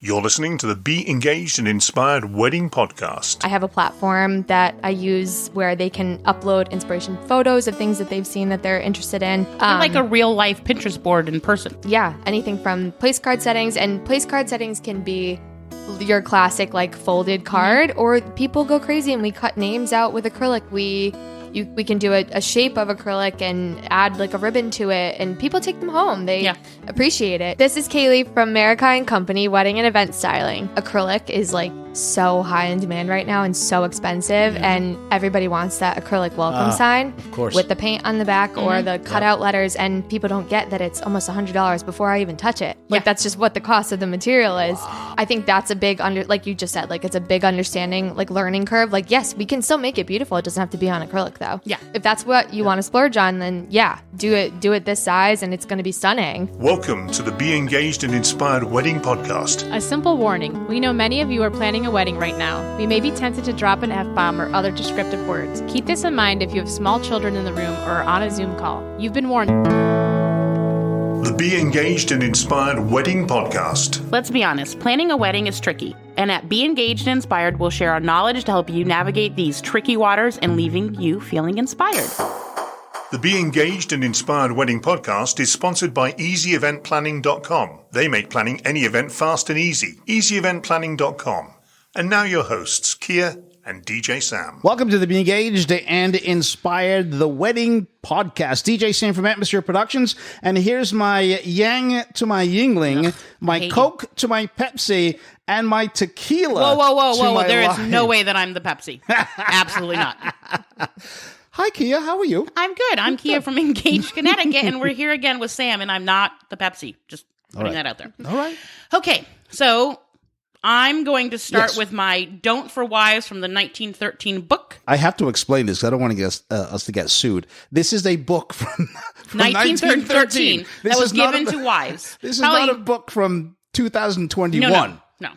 You're listening to the Be Engaged and Inspired Wedding Podcast. I have a platform that I use where they can upload inspiration photos of things that they've seen that they're interested in. Like a real-life Pinterest board in person. Yeah, anything from place card settings. And place card settings can be your classic, like, folded card, or people go crazy and we cut names out with acrylic. We can do a shape of acrylic and add like a ribbon to it, and people take them home. They appreciate it. This is Kaylee from Meraki & Company, Wedding and Event Styling. Acrylic is like so high in demand right now and so expensive, and everybody wants that acrylic welcome sign, of course, with the paint on the back or the cutout letters, and people don't get that it's almost $100 before I even touch it. Like, that's just what the cost of the material is. I think that's a big like you just said, like, it's a big understanding, like, learning curve. Like, yes, we can still make it beautiful. It doesn't have to be on acrylic though. Yeah. If that's what you want to splurge on, then do it this size and it's going to be stunning. Welcome to the Be Engaged and Inspired Wedding Podcast. A simple warning. We know many of you are planning a wedding right now. We may be tempted to drop an F-bomb or other descriptive words. Keep this in mind if you have small children in the room or are on a Zoom call. You've been warned. The Be Engaged and Inspired Wedding Podcast. Let's be honest, planning a wedding is tricky. And at Be Engaged and Inspired, we'll share our knowledge to help you navigate these tricky waters and leaving you feeling inspired. The Be Engaged and Inspired Wedding Podcast is sponsored by EasyEventPlanning.com. They make planning any event fast and easy. EasyEventPlanning.com. And now your hosts, Kia and DJ Sam. Welcome to the Be Engaged and Inspired the Wedding Podcast. DJ Sam from Atmosphere Productions, and here's my Yang to my Yingling, my Coke to my Pepsi, and my tequila. Whoa. There is no way that I'm the Pepsi. Absolutely not. Hi, Kia. How are you? I'm good. I'm Kia from Engaged, Connecticut, and we're here again with Sam, and I'm not the Pepsi. Just putting that out there. All right. Okay, so I'm going to start with my Don't for Wives from the 1913 book. I have to explain this because I don't want to get us to get sued. This is a book from 1913 that was given to wives. This is not a book from 2021. No.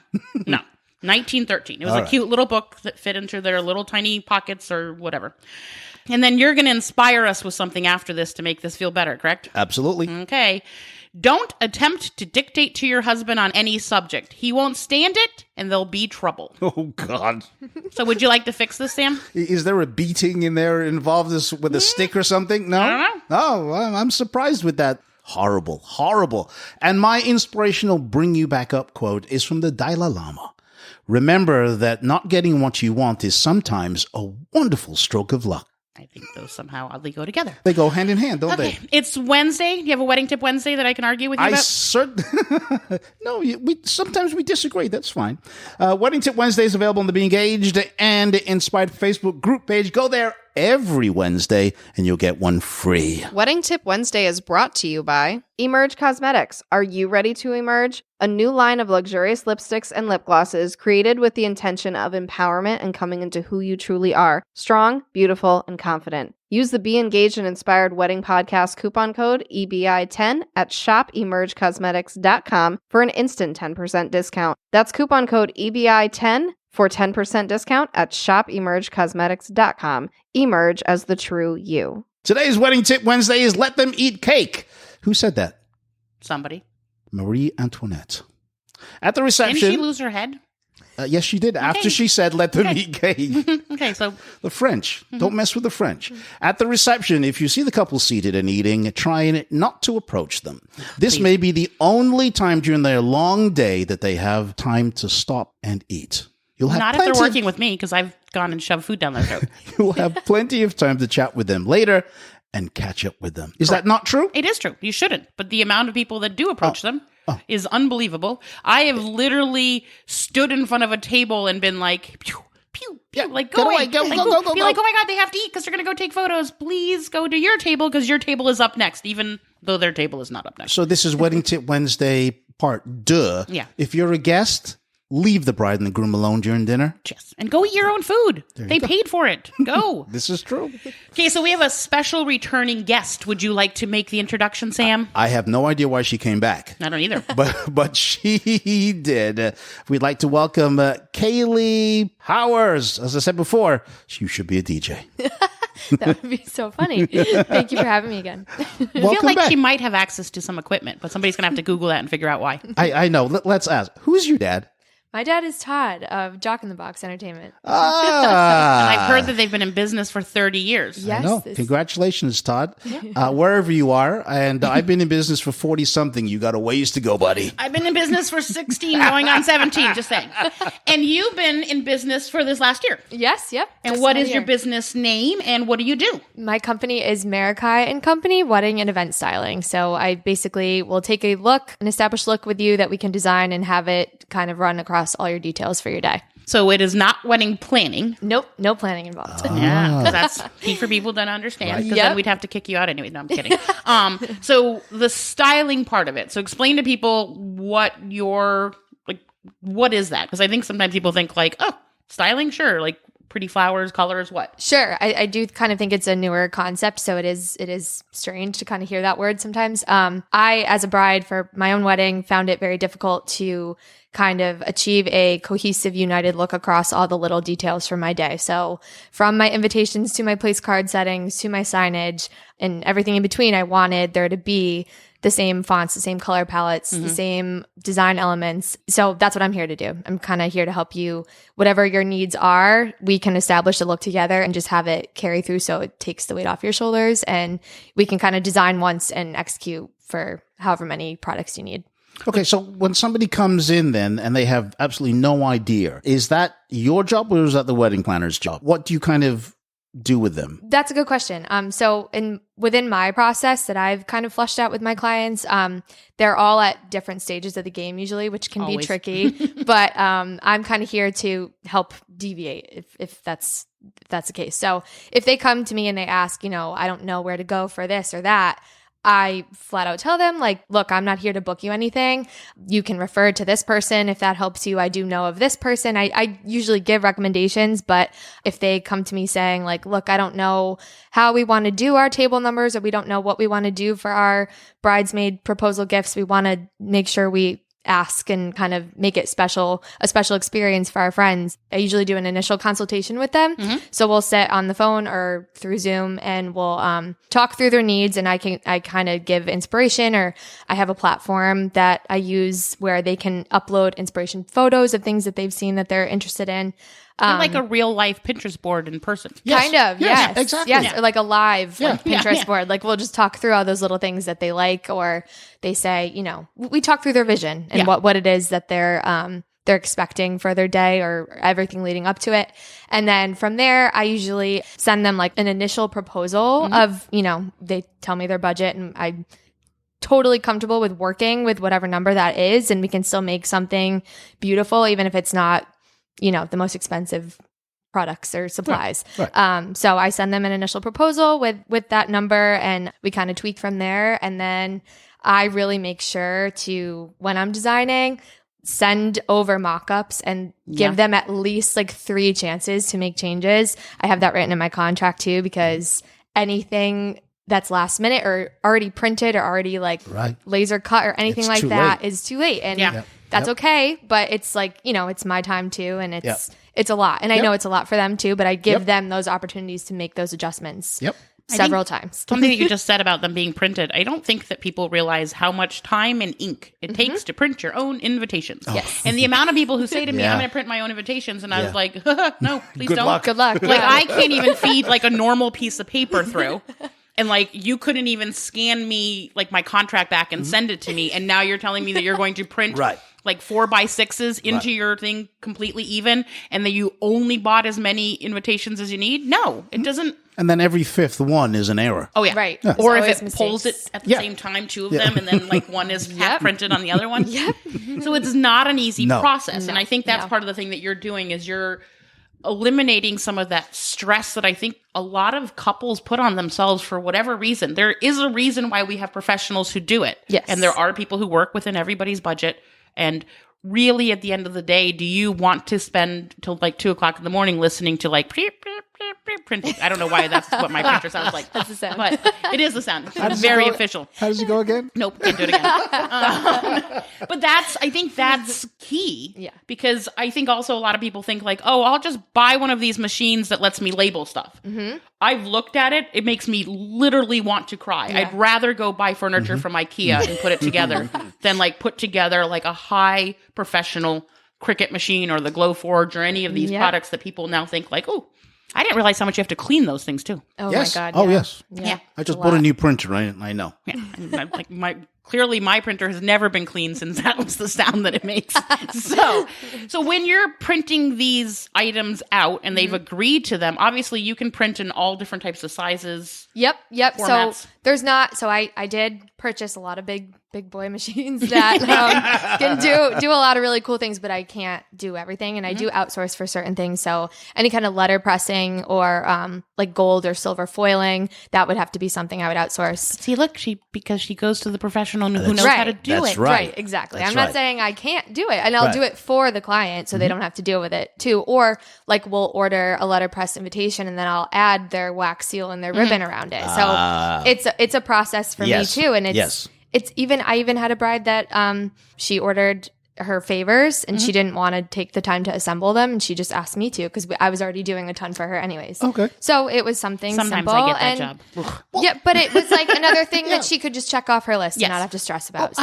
1913. It was a cute little book that fit into their little tiny pockets or whatever. And then you're going to inspire us with something after this to make this feel better, correct? Absolutely. Okay. Don't attempt to dictate to your husband on any subject. He won't stand it, and there'll be trouble. Oh, God. So would you like to fix this, Sam? Is there a beating in there involved with a stick or something? No? I don't know. Oh, well, I'm surprised with that. Horrible. And my inspirational bring you back up quote is from the Dalai Lama. Remember that not getting what you want is sometimes a wonderful stroke of luck. I think those somehow oddly go together. They go hand in hand, don't they? It's Wednesday. Do you have a wedding tip Wednesday that I can argue with you about? No, sometimes we disagree. That's fine. Wedding Tip Wednesday is available on the Be Engaged and Inspired Facebook group page. Go there every Wednesday and you'll get one free. Wedding Tip Wednesday is brought to you by Emerge Cosmetics. Are you ready to emerge? A new line of luxurious lipsticks and lip glosses created with the intention of empowerment and coming into who you truly are. Strong, beautiful, and confident. Use the Be Engaged and Inspired Wedding Podcast coupon code EBI10 at shopemergecosmetics.com for an instant 10% discount. That's coupon code EBI10 for 10% discount at shopemergecosmetics.com. Emerge as the true you. Today's Wedding Tip Wednesday is let them eat cake. Who said that? Somebody. Marie Antoinette. At the reception. Didn't she lose her head? Yes, she did. Okay. After she said, let them eat cake. Okay, so. The French. Don't mess with the French. At the reception, if you see the couple seated and eating, try not to approach them. This may be the only time during their long day that they have time to stop and eat. You'll have Not if they're working with me, because I've gone and shoved food down their throat. You'll have plenty of time to chat with them later and catch up with them. Is that not true? It is true. You shouldn't. But the amount of people that do approach them is unbelievable. I have literally stood in front of a table and been like, pew, pew, pew, like, go away. Go. Be like, oh my God, they have to eat because they're going to go take photos. Please go to your table because your table is up next, even though their table is not up next. So this is Wedding Tip Wednesday part 2. Yeah. If you're a guest, leave the bride and the groom alone during dinner. Yes. And go eat your own food. They paid for it. Go. This is true. Okay, so we have a special returning guest. Would you like to make the introduction, Sam? I have no idea why she came back. I don't either. But she did. We'd like to welcome Kaylee Powers. As I said before, you should be a DJ. That would be so funny. Thank you for having me again. I feel Welcome like back. she might have access to some equipment, but somebody's going to have to Google that and figure out why. I know. Let's ask. Who's your dad? My dad is Todd of Jock in the Box Entertainment. Ah, And I've heard that they've been in business for 30 years. Yes. I know. Congratulations, Todd. Wherever you are. And I've been in business for 40-something. You got a ways to go, buddy. I've been in business for 16, going on 17, just saying. And you've been in business for this last year. Yes, yep. And just what about is a your year. business name and what do you do? My company is Meraki and Company Wedding and Event Styling. So I basically will take an established look with you that we can design and have it kind of run across all your details for your day. So it is not wedding planning. Nope, no planning involved. Yeah, because that's key for people to understand. Because Yep. then we'd have to kick you out anyway. No, I'm kidding. So the styling part of it. So explain to people what is that? Because I think sometimes people think like, oh, styling, sure, like pretty flowers, colors, what? Sure. I do kind of think it's a newer concept, so it is strange to kind of hear that word sometimes. I, as a bride for my own wedding, found it very difficult to kind of achieve a cohesive, united look across all the little details from my day. So from my invitations to my place card settings to my signage and everything in between, I wanted there to be the same fonts, the same color palettes, the same design elements. So that's what I'm here to do. I'm kind of here to help you. Whatever your needs are, we can establish a look together and just have it carry through so it takes the weight off your shoulders. And we can kind of design once and execute for however many products you need. Okay, so when somebody comes in then and they have absolutely no idea, is that your job or is that the wedding planner's job? What do you kind of do with them? That's a good question. So within my process that I've kind of fleshed out with my clients, they're all at different stages of the game usually, which can be Always. tricky. But I'm kind of here to help deviate if that's the case. So if they come to me and they ask, I don't know where to go for this or that, I flat out tell them, like, look, I'm not here to book you anything. You can refer to this person if that helps you. I do know of this person. I usually give recommendations, but if they come to me saying, like, look, I don't know how we want to do our table numbers or we don't know what we want to do for our bridesmaid proposal gifts, we want to make sure we ask and kind of make it a special experience for our friends. I usually do an initial consultation with them. So we'll sit on the phone or through Zoom and we'll talk through their needs, and I kind of give inspiration, or I have a platform that I use where they can upload inspiration photos of things that they've seen that they're interested in. You're like a real life Pinterest board in person. Kind of, yes. Exactly. Yes, or like a live like, Pinterest Yeah. board. Like we'll just talk through all those little things that they like, or they say, we talk through their vision and what it is that they're expecting for their day or everything leading up to it. And then from there, I usually send them like an initial proposal of, they tell me their budget, and I'm totally comfortable with working with whatever number that is, and we can still make something beautiful, even if it's not the most expensive products or supplies. Right. So I send them an initial proposal with that number, and we kind of tweak from there. And then I really make sure to, when I'm designing, send over mock-ups and give them at least like 3 chances to make changes. I have that written in my contract too, because anything that's last minute or already printed or already like laser cut or anything It's like too that late. is too late. And Yeah. that's okay, but it's like, it's my time too, and it's a lot. And I know it's a lot for them too, but I give them those opportunities to make those adjustments several times. Something that you just said about them being printed, I don't think that people realize how much time and ink it takes to print your own invitations. Yes. And the amount of people who say to me, Yeah. I'm going to print my own invitations. And I was like, no, please Good don't. luck. Good luck. Like, I can't even feed like a normal piece of paper through. And like, you couldn't even scan me like my contract back and send it to me. And now you're telling me that you're going to print like 4x6s into your thing completely even, and that you only bought as many invitations as you need. No, it doesn't. And then every 5th one is an error. Oh yeah, Right. Or There's if always it pulls it mistakes. at the same time, 2 of them, and then like one is half printed on the other one. Yep. So it's not an easy No. process, and I think that's No. part of the thing that you're doing is you're eliminating some of that stress that I think a lot of couples put on themselves for whatever reason. There is a reason why we have professionals who do it. Yes. And there are people who work within everybody's budget. And really, at the end of the day, do you want to spend till like 2:00 in the morning listening to like, beep, beep, printing. I don't know why that's what my printer sounds like. That's the sound. But it is the sound. It's very official. How does it go again? Nope, can't do it again. But I think that's key. Yeah. Because I think also a lot of people think like, oh, I'll just buy one of these machines that lets me label stuff. Mm-hmm. I've looked at it. It makes me literally want to cry. Yeah. I'd rather go buy furniture from IKEA and put it together than like put together like a high professional Cricut machine or the Glowforge or any of these products that people now think like, oh, I didn't realize how much you have to clean those things too. Oh yes. my God. Oh, yeah. yes. Yeah. I just bought a new printer. I know. Yeah. Like clearly my printer has never been cleaned since that was the sound that it makes. So when you're printing these items out and they've agreed to them, obviously you can print in all different types of sizes. Yep. Formats. So there's not. So I did purchase a lot of big boy machines that can do a lot of really cool things, but I can't do everything, and I do outsource for certain things. So any kind of letter pressing or like gold or silver foiling, that would have to be something I would outsource. See, look, because she goes to the professional who knows how to do That's it. right. Exactly. That's I'm not right. saying I can't do it, and I'll do it for the client so they don't have to deal with it too. Or like we'll order a letterpress invitation, and then I'll add their wax seal and their ribbon around it. So it's a process for me too, and I even had a bride that she ordered her favors and she didn't want to take the time to assemble them, and she just asked me to because I was already doing a ton for her anyways. Okay. So it was something Sometimes simple. I get that job. Yeah, but it was like another thing that she could just check off her list and not have to stress about.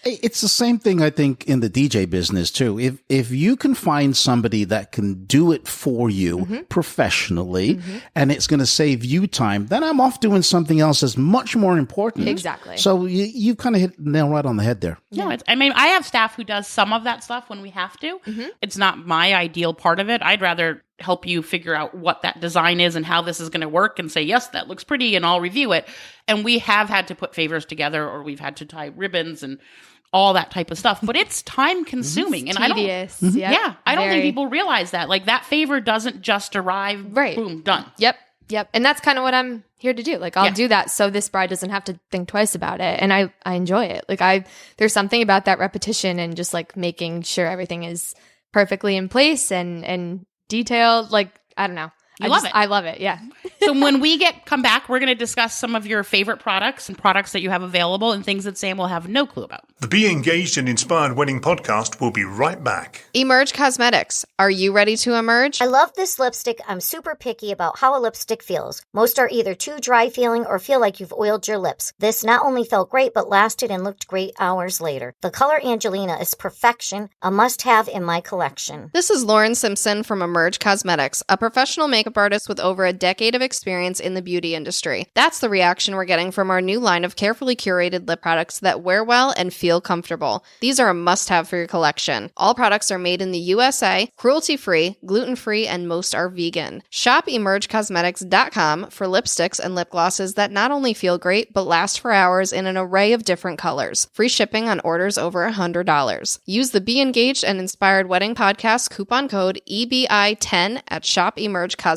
It's the same thing I think in the DJ business too. If you can find somebody that can do it for you professionally and it's going to save you time, then I'm off doing something else that's much more important. Exactly. So you kind of hit the nail right on the head there. No, I have staff who does some of that stuff when we have to. It's not my ideal part of it. I'd rather help you figure out what that design is and how this is going to work and say, yes, that looks pretty, and I'll review it. And we have had to put favors together, or we've had to tie ribbons and all that type of stuff. But it's time consuming. And tedious. I don't think people realize that. Like that favor doesn't just arrive, boom, done. Yep. And that's kind of what I'm here to do. Like I'll do that so this bride doesn't have to think twice about it. And I enjoy it. Like there's something about that repetition and just like making sure everything is perfectly in place and detailed. Like, I don't know. I love it. Yeah. So when we come back, we're going to discuss some of your favorite products and products that you have available and things that Sam will have no clue about. The Be Engaged and Inspired Wedding podcast will be right back. Emerge Cosmetics. Are you ready to emerge? I love this lipstick. I'm super picky about how a lipstick feels. Most are either too dry feeling or feel like you've oiled your lips. This not only felt great, but lasted and looked great hours later. The color Angelina is perfection, a must-have in my collection. This is Lauren Simpson from Emerge Cosmetics, a professional makeup artist with over a decade of experience in the beauty industry. That's the reaction we're getting from our new line of carefully curated lip products that wear well and feel comfortable. These are a must-have for your collection. All products are made in the USA, cruelty-free, gluten-free, and most are vegan. Shop emergecosmetics.com for lipsticks and lip glosses that not only feel great, but last for hours in an array of different colors. Free shipping on orders over $100. Use the Be Engaged and Inspired Wedding Podcast coupon code EBI10 at shopemergecosmetics.com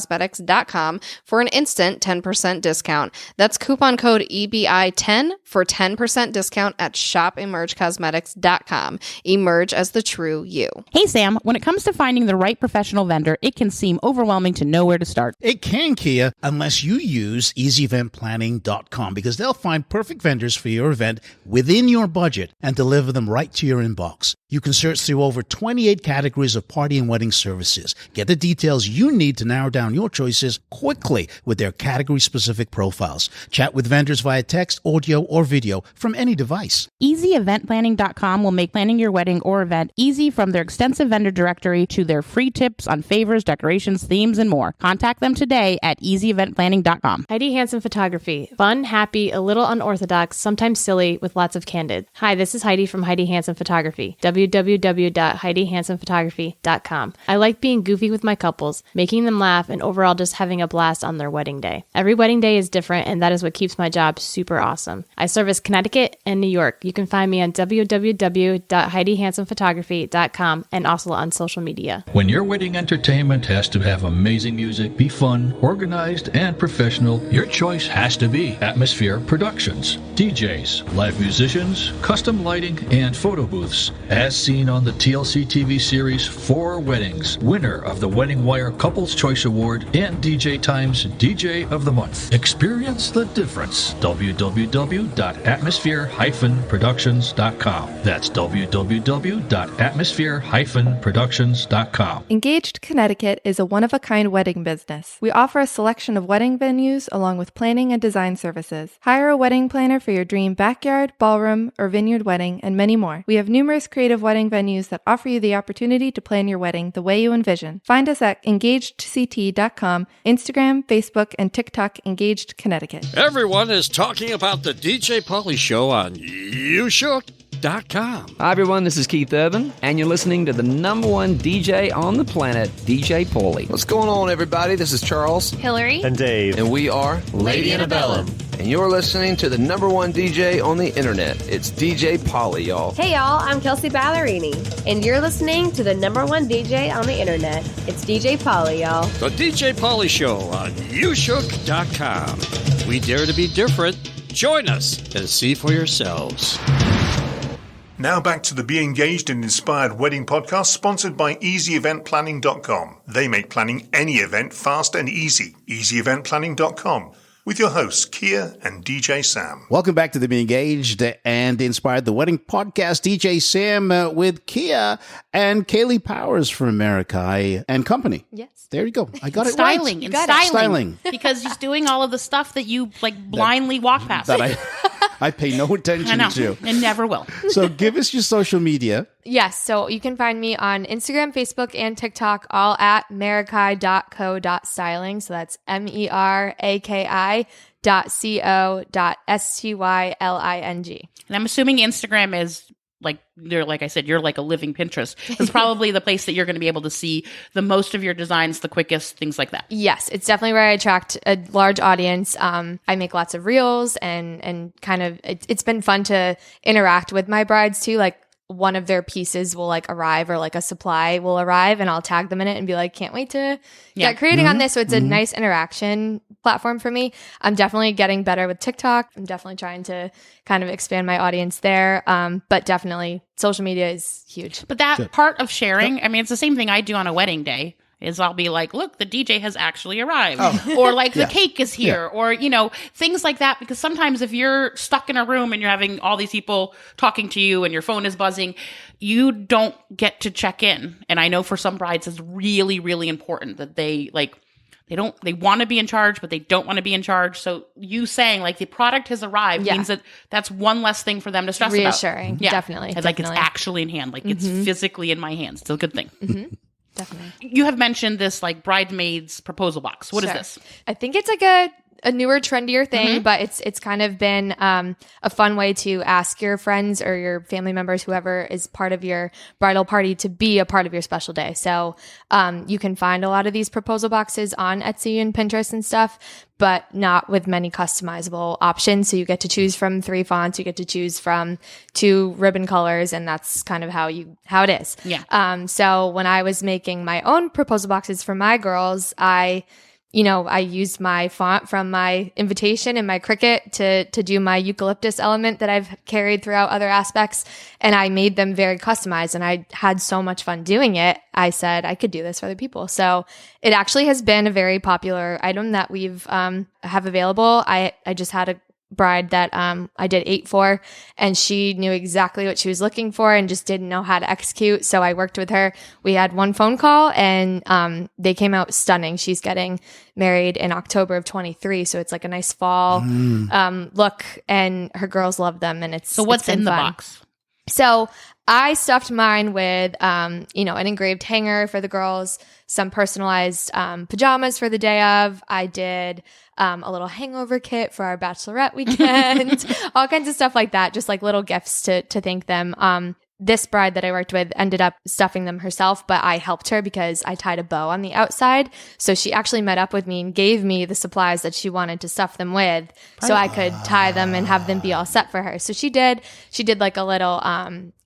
for an instant 10% discount. That's coupon code EBI10 for 10% discount at shopemergecosmetics.com. Emerge as the true you. Hey, Sam, when it comes to finding the right professional vendor, it can seem overwhelming to know where to start. It can, Kia, unless you use easyeventplanning.com, because they'll find perfect vendors for your event within your budget and deliver them right to your inbox. You can search through over 28 categories of party and wedding services. Get the details you need to narrow down your choices quickly with their category-specific profiles. Chat with vendors via text, audio, or video from any device. EasyEventPlanning.com will make planning your wedding or event easy, from their extensive vendor directory to their free tips on favors, decorations, themes, and more. Contact them today at EasyEventPlanning.com. Heidi Hansen Photography. Fun, happy, a little unorthodox, sometimes silly, with lots of candid. Hi, this is Heidi from Heidi Hansen Photography. www.HeidiHansenPhotography.com. I like being goofy with my couples, making them laugh, and overall just having a blast on their wedding day. Every wedding day is different, and that is what keeps my job super awesome. I service Connecticut and New York. You can find me on www.HeidiHansenPhotography.com and also on social media. When your wedding entertainment has to have amazing music, be fun, organized, and professional, your choice has to be Atmosphere Productions. DJs, live musicians, custom lighting, and photo booths. As seen on the TLC TV series 4 Weddings, winner of the Wedding Wire Couples Choice Award Award and DJ Times DJ of the Month. Experience the difference. www.atmosphere-productions.com. That's www.atmosphere-productions.com. Engaged Connecticut is a one-of-a-kind wedding business. We offer a selection of wedding venues along with planning and design services. Hire a wedding planner for your dream backyard, ballroom, or vineyard wedding, and many more. We have numerous creative wedding venues that offer you the opportunity to plan your wedding the way you envision. Find us at engagedct.com, Instagram, Facebook, and TikTok Engaged Connecticut. Everyone is talking about the DJ Pauly Show on YouShook.com. Hi, everyone. This is Keith Urban, and you're listening to the number one DJ on the planet, DJ Pauly. What's going on, everybody? This is Charles, Hillary, and Dave, and we are Lady Antebellum. And you're listening to the number one DJ on the internet. It's DJ Pauly, y'all. Hey, y'all. I'm Kelsey Ballerini, and you're listening to the number one DJ on the internet. It's DJ Pauly, y'all. The DJ Pauly Show on YouShook.com. We dare to be different. Join us and see for yourselves. Now back to the Be Engaged and Inspired Wedding podcast, sponsored by EasyEventPlanning.com. They make planning any event fast and easy. EasyEventPlanning.com. With your hosts, Kia and DJ Sam. Welcome back to the Be Engaged and Inspired the Wedding podcast. DJ Sam with Kia and Kaylee Powers from Meraki and Company. Yes. There you go. I got it styling, right. And styling. Styling. Because he's doing all of the stuff that you blindly walk past. That I pay no attention to. And never will. So give us your social media. Yes, so you can find me on Instagram, Facebook, and TikTok, all at meraki.co.styling. So that's meraki.co.styling. And I'm assuming Instagram is like I said, you're like a living Pinterest. It's probably the place that you're going to be able to see the most of your designs, the quickest, things like that. Yes, it's definitely where I attract a large audience. I make lots of reels and kind of, it's been fun to interact with my brides too. Like one of their pieces will like arrive, or like a supply will arrive, and I'll tag them in it and be like, can't wait to get creating on this. So it's a nice interaction platform for me. I'm definitely getting better with TikTok. I'm definitely trying to kind of expand my audience there. But definitely social media is huge. But that part of sharing, I mean, it's the same thing I do on a wedding day. Is I'll be like, look, the DJ has actually arrived. Or like the cake is here. Or, things like that. Because sometimes if you're stuck in a room and you're having all these people talking to you and your phone is buzzing, you don't get to check in. And I know for some brides it's really, really important that they want to be in charge, but they don't want to be in charge. So you saying like the product has arrived means that that's one less thing for them to stress about. Reassuring. Definitely. It's like it's actually in hand. Like it's physically in my hands. It's a good thing. Mm-hmm. Definitely. You have mentioned this like bridesmaids proposal box. What is this? I think it's like a newer, trendier thing, but it's kind of been a fun way to ask your friends or your family members, whoever is part of your bridal party, to be a part of your special day. So you can find a lot of these proposal boxes on Etsy and Pinterest and stuff, but not with many customizable options. So you get to choose from 3 fonts, you get to choose from 2 ribbon colors, and that's kind of how it is. Yeah. So when I was making my own proposal boxes for my girls, I used my font from my invitation and my Cricut to do my eucalyptus element that I've carried throughout other aspects. And I made them very customized, and I had so much fun doing it. I said I could do this for other people. So it actually has been a very popular item that we've have available. I just had a bride that I did 8 for, and she knew exactly what she was looking for and just didn't know how to execute. So I worked with her. We had 1 phone call, and they came out stunning. She's getting married in October of 23, so it's like a nice fall look, and her girls love them. And so what's in the box? So I stuffed mine with, an engraved hanger for the girls, some personalized pajamas for the day of. I did a little hangover kit for our bachelorette weekend, all kinds of stuff like that, just like little gifts to thank them. This bride that I worked with ended up stuffing them herself, but I helped her because I tied a bow on the outside. So she actually met up with me and gave me the supplies that she wanted to stuff them with, so I could tie them and have them be all set for her. So she did like a little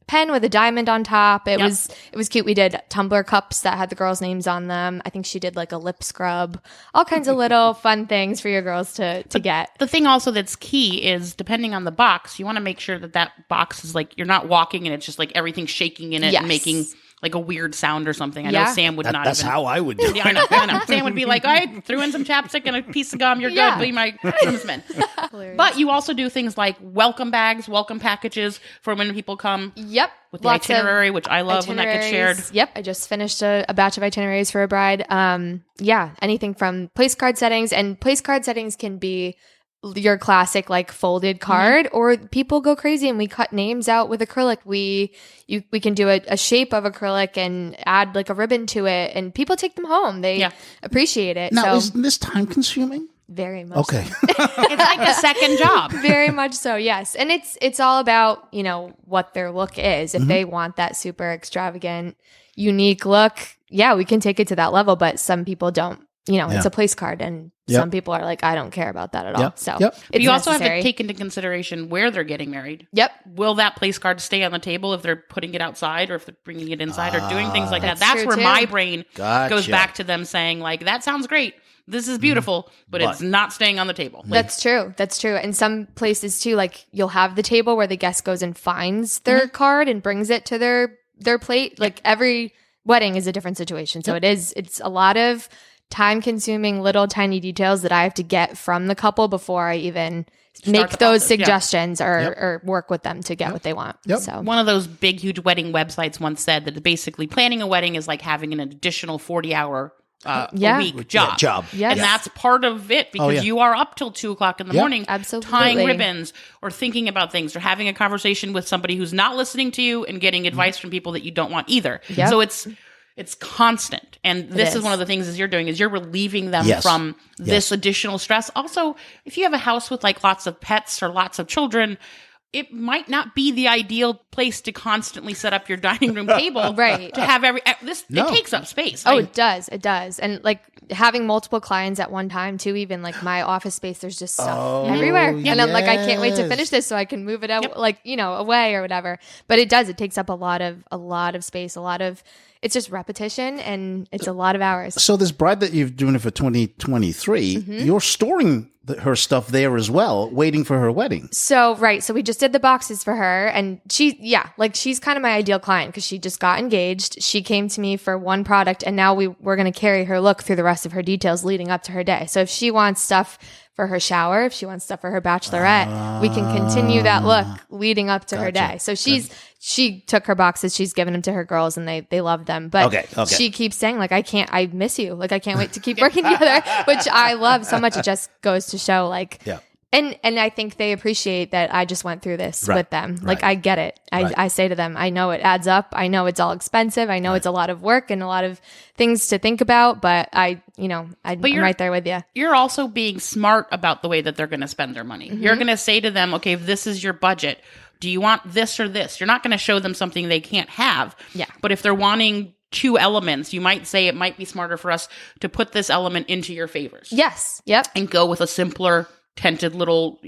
pen with a diamond on top. It was cute. We did tumbler cups that had the girls' names on them. I think she did like a lip scrub, all kinds of little fun things for your girls to get. The thing also that's key is, depending on the box, you want to make sure that box is like, you're not walking and it's just like everything shaking in it and making like a weird sound or something. I know Sam would not. That's even, how I would do it. Yeah, I know. Sam would be like, I threw in some chapstick and a piece of gum. You're good. Be my groomsman. But you also do things like welcome bags, welcome packages for when people come. Yep. With the itinerary, which I love when that gets shared. Yep. I just finished a batch of itineraries for a bride. Anything from place card settings, and place card settings can be your classic like folded card, or people go crazy and we cut names out with acrylic. We can do a shape of acrylic and add like a ribbon to it, and people take them home. They appreciate it. Now, isn't this time consuming? Very much. Okay. So. It's like a second job. Very much so, yes. And it's all about, what their look is. If they want that super extravagant, unique look, we can take it to that level, but some people don't. It's a place card, and some people are like, I don't care about that at all. So you also have to take into consideration where they're getting married. Yep. Will that place card stay on the table if they're putting it outside, or if they're bringing it inside, or doing things like that? That's where my brain goes back to them saying, like, that sounds great. This is beautiful, but it's not staying on the table. That's true. And some places too, like you'll have the table where the guest goes and finds their card and brings it to their plate. Like every wedding is a different situation. So it's a lot of time consuming little tiny details that I have to get from the couple before I even make those suggestions or work with them to get what they want. So one of those big, huge wedding websites once said that basically planning a wedding is like having an additional 40-hour a week job. Yes. And that's part of it, because you are up till 2:00 in the morning tying ribbons or thinking about things or having a conversation with somebody who's not listening to you and getting advice from people that you don't want either. So it's constant. And this is one of the things you're doing is you're relieving them from this additional stress. Also, if you have a house with like lots of pets or lots of children, it might not be the ideal place to constantly set up your dining room table, right? To have it takes up space. Oh, it does, and like having multiple clients at one time too. Even like my office space, there's just stuff everywhere, and I'm like, I can't wait to finish this so I can move it out, away or whatever. But it does; it takes up a lot of space, it's just repetition, and it's a lot of hours. So this bride that you're doing it for 2023, you're storing her stuff there as well, waiting for her wedding. So we just did the boxes for her, and she's kind of my ideal client because she just got engaged. She came to me for one product, and now we're going to carry her look through the rest of her details leading up to her day. So if she wants stuff for her shower, if she wants stuff for her bachelorette, we can continue that look leading up to her day. So she took her boxes, she's given them to her girls, and they love them. But she keeps saying, like, I miss you. Like, I can't wait to keep working together, which I love so much. It just goes to show, like, and I think they appreciate that I just went through this with them. Like, I get it. I say to them, I know it adds up. I know it's all expensive. I know it's a lot of work and a lot of things to think about, but I'm right there with you. You're also being smart about the way that they're going to spend their money. You're going to say to them, okay, if this is your budget, do you want this or this? You're not going to show them something they can't have. Yeah. But if they're wanting 2 elements, you might say it might be smarter for us to put this element into your favors. Yes. Yep. And go with a simpler tented little,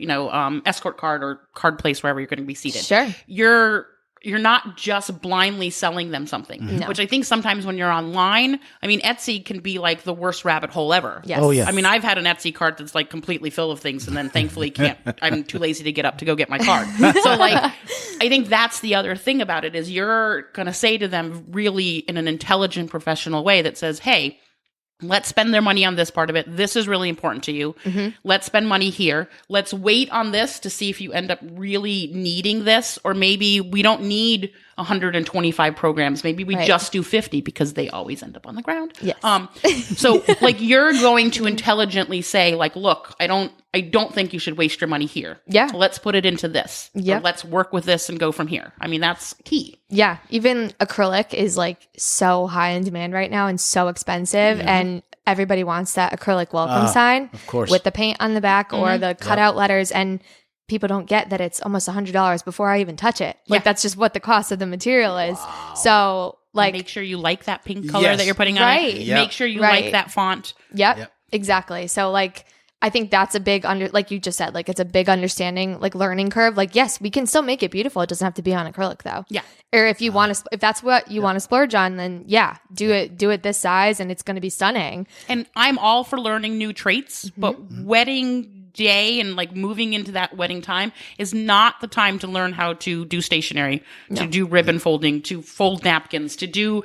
escort card or card place wherever you're going to be seated. Sure. You're not just blindly selling them something, which I think sometimes when you're online, I mean, Etsy can be like the worst rabbit hole ever. Yes. Oh, yeah. I mean, I've had an Etsy cart that's like completely full of things, and then thankfully I'm too lazy to get up to go get my card. So like, I think that's the other thing about it is you're going to say to them really in an intelligent, professional way that says, hey, let's spend their money on this part of it. This is really important to you. Let's spend money here. Let's wait on this to see if you end up really needing this, or maybe we don't need 125 programs. Maybe we just do 50 because they always end up on the ground. Yes. So like you're going to intelligently say like, look, I don't think you should waste your money here. Yeah. Let's put it into this. Yeah. Let's work with this and go from here. I mean, that's key. Yeah. Even acrylic is like so high in demand right now and so expensive. And everybody wants that acrylic welcome sign, of course, with the paint on the back or the cutout letters. And people don't get that it's almost $100 before I even touch it. Like that's just what the cost of the material is. So like, make sure you like that pink color that you're putting on it. Yep. Make sure you like that font. Yep. Exactly. So like, I think that's a big like you just said, like it's a big understanding, like learning curve. Like, yes, we can still make it beautiful. It doesn't have to be on acrylic though. Yeah. Or if you want to, if that's what you want to splurge on, then do it this size and it's going to be stunning. And I'm all for learning new traits, but wedding day and like moving into that wedding time is not the time to learn how to do stationery, to do ribbon folding, to fold napkins, to do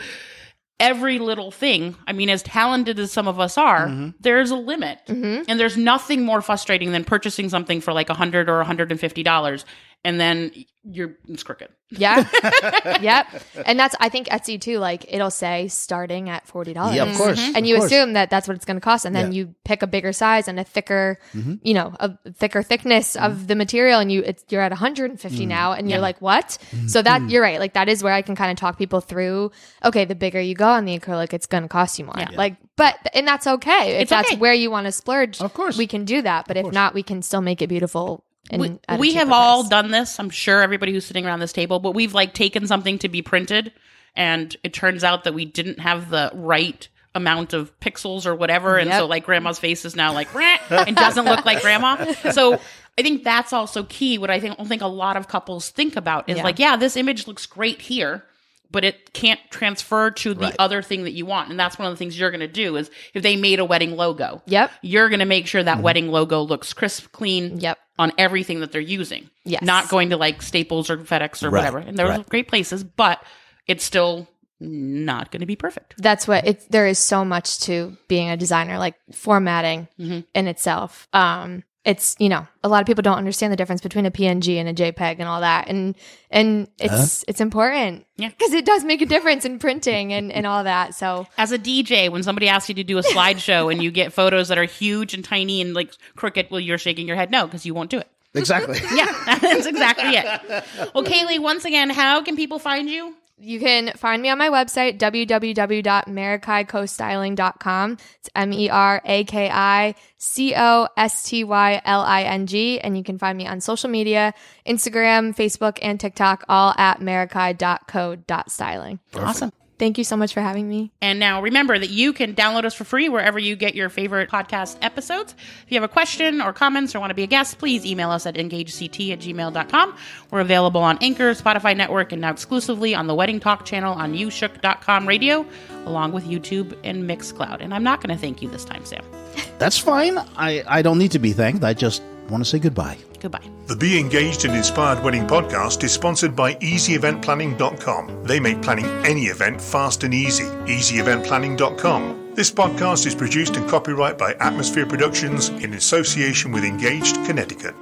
every little thing. I mean, as talented as some of us are, there's a limit. And there's nothing more frustrating than purchasing something for like $100 or $150 and then it's crooked. Yeah. Yep. And that's, I think Etsy too, like it'll say starting at $40. Yeah, of course. And you assume that that's what it's going to cost. And then you pick a bigger size and a thicker, you know, a thicker thickness of the material. And you're at 150 now. And you're like, what? So that, you're right. Like that is where I can kind of talk people through, okay, the bigger you go on the acrylic, it's going to cost you more. Yeah. Like, and that's okay. If that's where you want to splurge, of course we can do that. But if not, we can still make it beautiful. We have all done this. I'm sure everybody who's sitting around this table, but we've like taken something to be printed and it turns out that we didn't have the right amount of pixels or whatever. And so like grandma's face is now like, and doesn't look like grandma. So I think that's also key. What I don't think a lot of couples think about is like, this image looks great here, but it can't transfer to the other thing that you want. And that's one of the things you're going to do is if they made a wedding logo, you're going to make sure that wedding logo looks crisp, clean on everything that they're using. Yes. Not going to like Staples or FedEx or whatever. And there are great places, but it's still not going to be perfect. That's what there is so much to being a designer, like formatting in itself. It's, you know, a lot of people don't understand the difference between a PNG and a JPEG and all that. And it's important because it does make a difference in printing and all that. So as a DJ, when somebody asks you to do a slideshow and you get photos that are huge and tiny and like crooked, well, you're shaking your head no, because you won't do it. Exactly. Yeah, that's exactly it. Well, Kaylee, once again, how can people find you? You can find me on my website, www.merakikostyling.com. It's MERAKICOSTYLING. And you can find me on social media, Instagram, Facebook, and TikTok, all at meraki.co.styling. Awesome. Thank you so much for having me. And now remember that you can download us for free wherever you get your favorite podcast episodes. If you have a question or comments or want to be a guest, please email us at engagect@gmail.com. We're available on Anchor, Spotify Network, and now exclusively on the Wedding Talk channel on youshook.com radio, along with YouTube and Mixcloud. And I'm not going to thank you this time, Sam. That's fine. I don't need to be thanked. I just want to say goodbye. Goodbye. The Be Engaged and Inspired Wedding podcast is sponsored by EasyEventPlanning.com. They make planning any event fast and easy. EasyEventPlanning.com. This podcast is produced and copyright by Atmosphere Productions in association with Engaged Connecticut.